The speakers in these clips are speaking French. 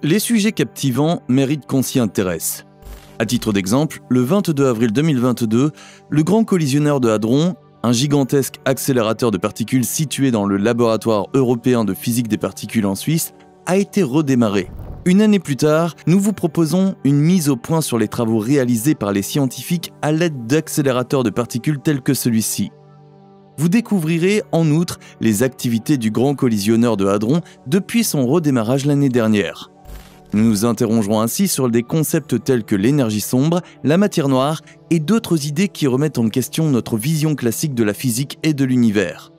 Les sujets captivants méritent qu'on s'y intéresse. À titre d'exemple, le 22 avril 2022, le Grand Collisionneur de Hadron, un gigantesque accélérateur de particules situé dans le laboratoire européen de physique des particules en Suisse, a été redémarré. Une année plus tard, nous vous proposons une mise au point sur les travaux réalisés par les scientifiques à l'aide d'accélérateurs de particules tels que celui-ci. Vous découvrirez en outre les activités du Grand Collisionneur de Hadron depuis son redémarrage l'année dernière. Nous nous interrogerons ainsi sur des concepts tels que l'énergie sombre, la matière noire et d'autres idées qui remettent en question notre vision classique de la physique et de l'univers.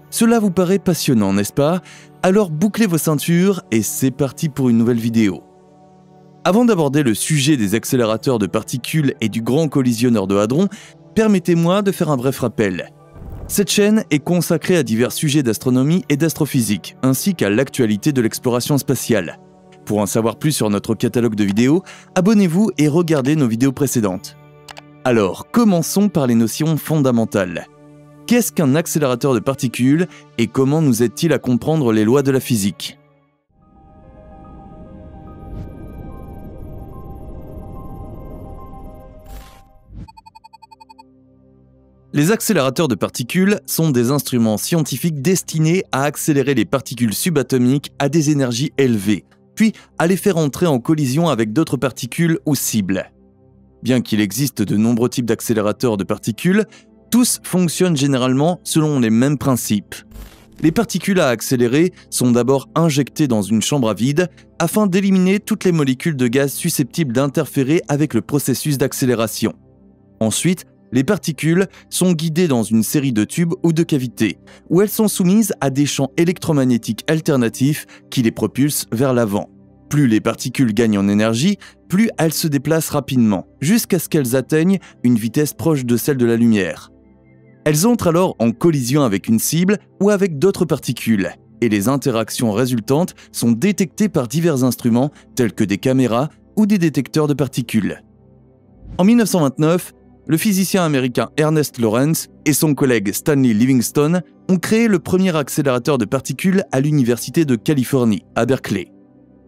Cela vous paraît passionnant, n'est-ce pas? Alors bouclez vos ceintures et c'est parti pour une nouvelle vidéo. Avant d'aborder le sujet des accélérateurs de particules et du Grand Collisionneur de Hadron, permettez-moi de faire un bref rappel. Cette chaîne est consacrée à divers sujets d'astronomie et d'astrophysique, ainsi qu'à l'actualité de l'exploration spatiale. Pour en savoir plus sur notre catalogue de vidéos, abonnez-vous et regardez nos vidéos précédentes. Alors, commençons par les notions fondamentales. Qu'est-ce qu'un accélérateur de particules et comment nous aide-t-il à comprendre les lois de la physique? Les accélérateurs de particules sont des instruments scientifiques destinés à accélérer les particules subatomiques à des énergies élevées, puis à les faire entrer en collision avec d'autres particules ou cibles. Bien qu'il existe de nombreux types d'accélérateurs de particules, tous fonctionnent généralement selon les mêmes principes. Les particules à accélérer sont d'abord injectées dans une chambre à vide afin d'éliminer toutes les molécules de gaz susceptibles d'interférer avec le processus d'accélération. Ensuite, les particules sont guidées dans une série de tubes ou de cavités, où elles sont soumises à des champs électromagnétiques alternatifs qui les propulsent vers l'avant. Plus les particules gagnent en énergie, plus elles se déplacent rapidement, jusqu'à ce qu'elles atteignent une vitesse proche de celle de la lumière. Elles entrent alors en collision avec une cible ou avec d'autres particules, et les interactions résultantes sont détectées par divers instruments tels que des caméras ou des détecteurs de particules. En 1929, le physicien américain Ernest Lawrence et son collègue Stanley Livingstone ont créé le premier accélérateur de particules à l'Université de Californie, à Berkeley.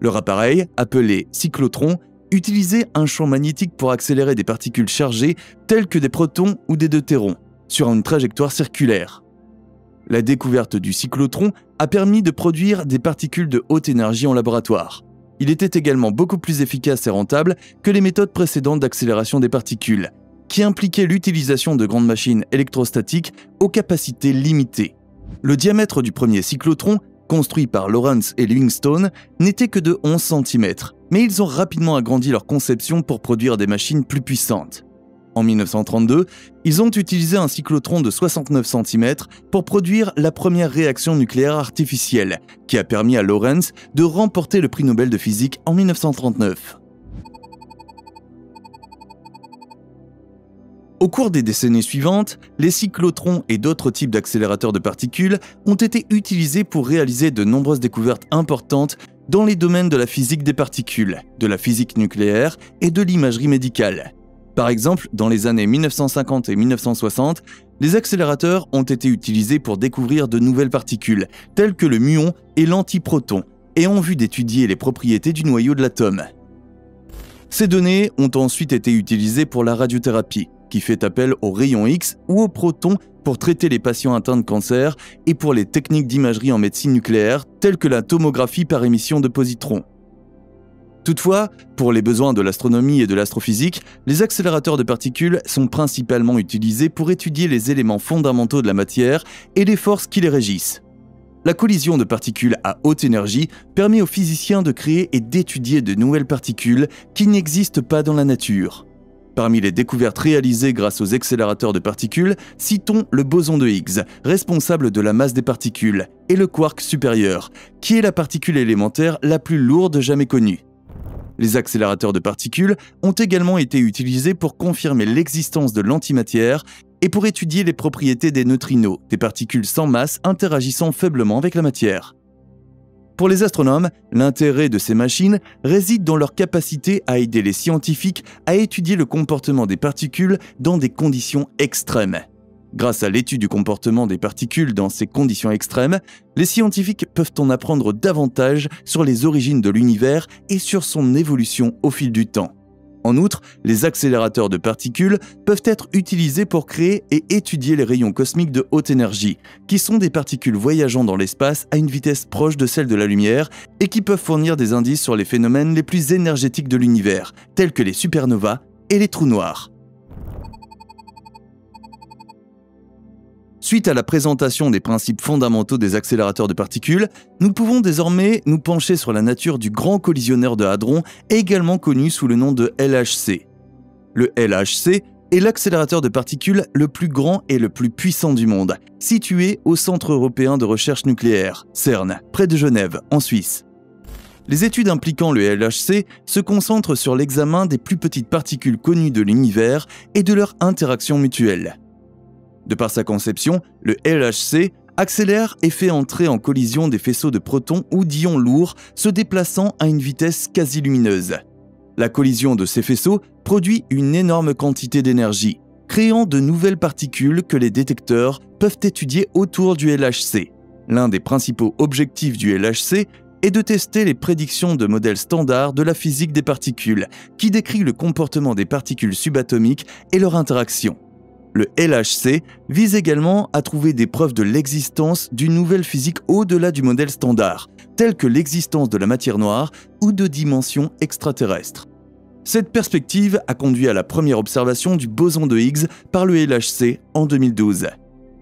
Leur appareil, appelé cyclotron, utilisait un champ magnétique pour accélérer des particules chargées telles que des protons ou des deutérons, sur une trajectoire circulaire. La découverte du cyclotron a permis de produire des particules de haute énergie en laboratoire. Il était également beaucoup plus efficace et rentable que les méthodes précédentes d'accélération des particules, qui impliquait l'utilisation de grandes machines électrostatiques aux capacités limitées. Le diamètre du premier cyclotron, construit par Lawrence et Livingstone, n'était que de 11 cm, mais ils ont rapidement agrandi leur conception pour produire des machines plus puissantes. En 1932, ils ont utilisé un cyclotron de 69 cm pour produire la première réaction nucléaire artificielle, qui a permis à Lawrence de remporter le prix Nobel de physique en 1939. Au cours des décennies suivantes, les cyclotrons et d'autres types d'accélérateurs de particules ont été utilisés pour réaliser de nombreuses découvertes importantes dans les domaines de la physique des particules, de la physique nucléaire et de l'imagerie médicale. Par exemple, dans les années 1950 et 1960, les accélérateurs ont été utilisés pour découvrir de nouvelles particules, telles que le muon et l'antiproton, et en vue d'étudier les propriétés du noyau de l'atome. Ces données ont ensuite été utilisées pour la radiothérapie, qui fait appel aux rayons X ou aux protons pour traiter les patients atteints de cancer et pour les techniques d'imagerie en médecine nucléaire telles que la tomographie par émission de positrons. Toutefois, pour les besoins de l'astronomie et de l'astrophysique, les accélérateurs de particules sont principalement utilisés pour étudier les éléments fondamentaux de la matière et les forces qui les régissent. La collision de particules à haute énergie permet aux physiciens de créer et d'étudier de nouvelles particules qui n'existent pas dans la nature. Parmi les découvertes réalisées grâce aux accélérateurs de particules, citons le boson de Higgs, responsable de la masse des particules, et le quark supérieur, qui est la particule élémentaire la plus lourde jamais connue. Les accélérateurs de particules ont également été utilisés pour confirmer l'existence de l'antimatière et pour étudier les propriétés des neutrinos, des particules sans masse interagissant faiblement avec la matière. Pour les astronomes, l'intérêt de ces machines réside dans leur capacité à aider les scientifiques à étudier le comportement des particules dans des conditions extrêmes. Grâce à l'étude du comportement des particules dans ces conditions extrêmes, les scientifiques peuvent en apprendre davantage sur les origines de l'univers et sur son évolution au fil du temps. En outre, les accélérateurs de particules peuvent être utilisés pour créer et étudier les rayons cosmiques de haute énergie, qui sont des particules voyageant dans l'espace à une vitesse proche de celle de la lumière et qui peuvent fournir des indices sur les phénomènes les plus énergétiques de l'univers, tels que les supernovas et les trous noirs. Suite à la présentation des principes fondamentaux des accélérateurs de particules, nous pouvons désormais nous pencher sur la nature du grand collisionneur de hadrons, également connu sous le nom de LHC. Le LHC est l'accélérateur de particules le plus grand et le plus puissant du monde, situé au Centre européen de recherche nucléaire, CERN, près de Genève, en Suisse. Les études impliquant le LHC se concentrent sur l'examen des plus petites particules connues de l'univers et de leur interaction mutuelle. De par sa conception, le LHC accélère et fait entrer en collision des faisceaux de protons ou d'ions lourds se déplaçant à une vitesse quasi lumineuse. La collision de ces faisceaux produit une énorme quantité d'énergie, créant de nouvelles particules que les détecteurs peuvent étudier autour du LHC. L'un des principaux objectifs du LHC est de tester les prédictions de modèles standards de la physique des particules, qui décrit le comportement des particules subatomiques et leur interaction. Le LHC vise également à trouver des preuves de l'existence d'une nouvelle physique au-delà du modèle standard, telle que l'existence de la matière noire ou de dimensions extraterrestres. Cette perspective a conduit à la première observation du boson de Higgs par le LHC en 2012.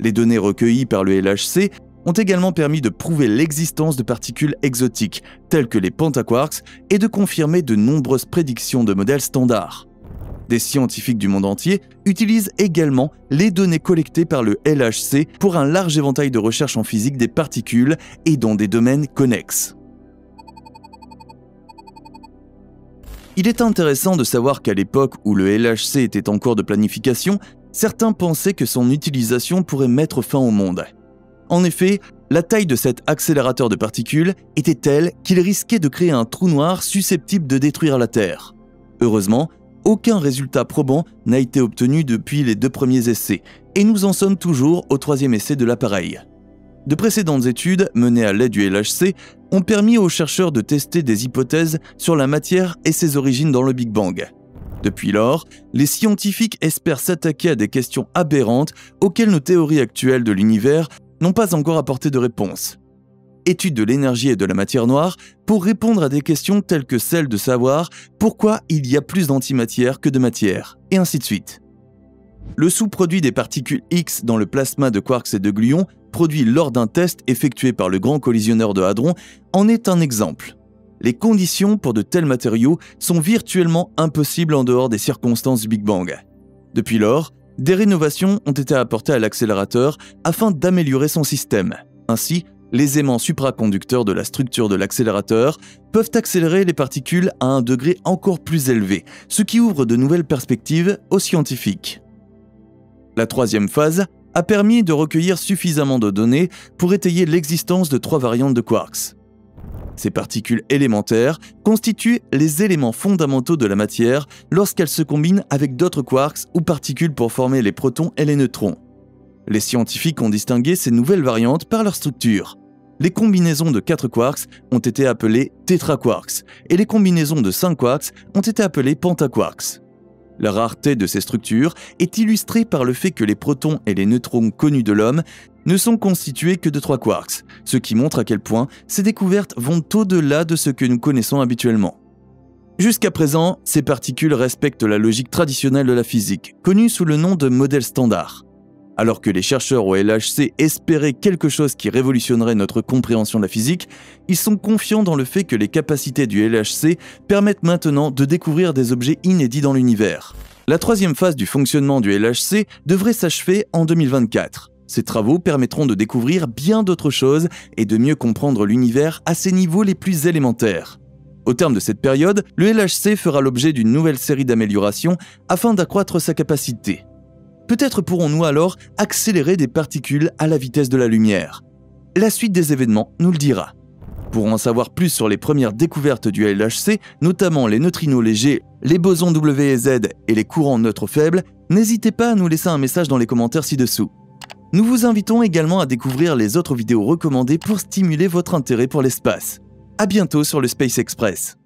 Les données recueillies par le LHC ont également permis de prouver l'existence de particules exotiques, telles que les pentaquarks, et de confirmer de nombreuses prédictions de modèles standards. Des scientifiques du monde entier utilisent également les données collectées par le LHC pour un large éventail de recherches en physique des particules et dans des domaines connexes. Il est intéressant de savoir qu'à l'époque où le LHC était en cours de planification, certains pensaient que son utilisation pourrait mettre fin au monde. En effet, la taille de cet accélérateur de particules était telle qu'il risquait de créer un trou noir susceptible de détruire la Terre. Heureusement, aucun résultat probant n'a été obtenu depuis les 2 premiers essais, et nous en sommes toujours au 3e essai de l'appareil. De précédentes études, menées à l'aide du LHC, ont permis aux chercheurs de tester des hypothèses sur la matière et ses origines dans le Big Bang. Depuis lors, les scientifiques espèrent s'attaquer à des questions aberrantes auxquelles nos théories actuelles de l'univers n'ont pas encore apporté de réponse. Étude de l'énergie et de la matière noire pour répondre à des questions telles que celle de savoir pourquoi il y a plus d'antimatière que de matière, et ainsi de suite. Le sous-produit des particules X dans le plasma de quarks et de gluons, produit lors d'un test effectué par le grand collisionneur de hadrons, en est un exemple. Les conditions pour de tels matériaux sont virtuellement impossibles en dehors des circonstances du Big Bang. Depuis lors, des rénovations ont été apportées à l'accélérateur afin d'améliorer son système. Ainsi, les aimants supraconducteurs de la structure de l'accélérateur peuvent accélérer les particules à un degré encore plus élevé, ce qui ouvre de nouvelles perspectives aux scientifiques. La 3e phase a permis de recueillir suffisamment de données pour étayer l'existence de 3 variantes de quarks. Ces particules élémentaires constituent les éléments fondamentaux de la matière lorsqu'elles se combinent avec d'autres quarks ou particules pour former les protons et les neutrons. Les scientifiques ont distingué ces nouvelles variantes par leur structure. Les combinaisons de 4 quarks ont été appelées tétraquarks et les combinaisons de 5 quarks ont été appelées pentaquarks. La rareté de ces structures est illustrée par le fait que les protons et les neutrons connus de l'homme ne sont constitués que de 3 quarks, ce qui montre à quel point ces découvertes vont au-delà de ce que nous connaissons habituellement. Jusqu'à présent, ces particules respectent la logique traditionnelle de la physique, connue sous le nom de modèle standard. Alors que les chercheurs au LHC espéraient quelque chose qui révolutionnerait notre compréhension de la physique, ils sont confiants dans le fait que les capacités du LHC permettent maintenant de découvrir des objets inédits dans l'univers. La 3e phase du fonctionnement du LHC devrait s'achever en 2024. Ces travaux permettront de découvrir bien d'autres choses et de mieux comprendre l'univers à ses niveaux les plus élémentaires. Au terme de cette période, le LHC fera l'objet d'une nouvelle série d'améliorations afin d'accroître sa capacité. Peut-être pourrons-nous alors accélérer des particules à la vitesse de la lumière. La suite des événements nous le dira. Pour en savoir plus sur les premières découvertes du LHC, notamment les neutrinos légers, les bosons W et Z et les courants neutres faibles, n'hésitez pas à nous laisser un message dans les commentaires ci-dessous. Nous vous invitons également à découvrir les autres vidéos recommandées pour stimuler votre intérêt pour l'espace. À bientôt sur le Space Express.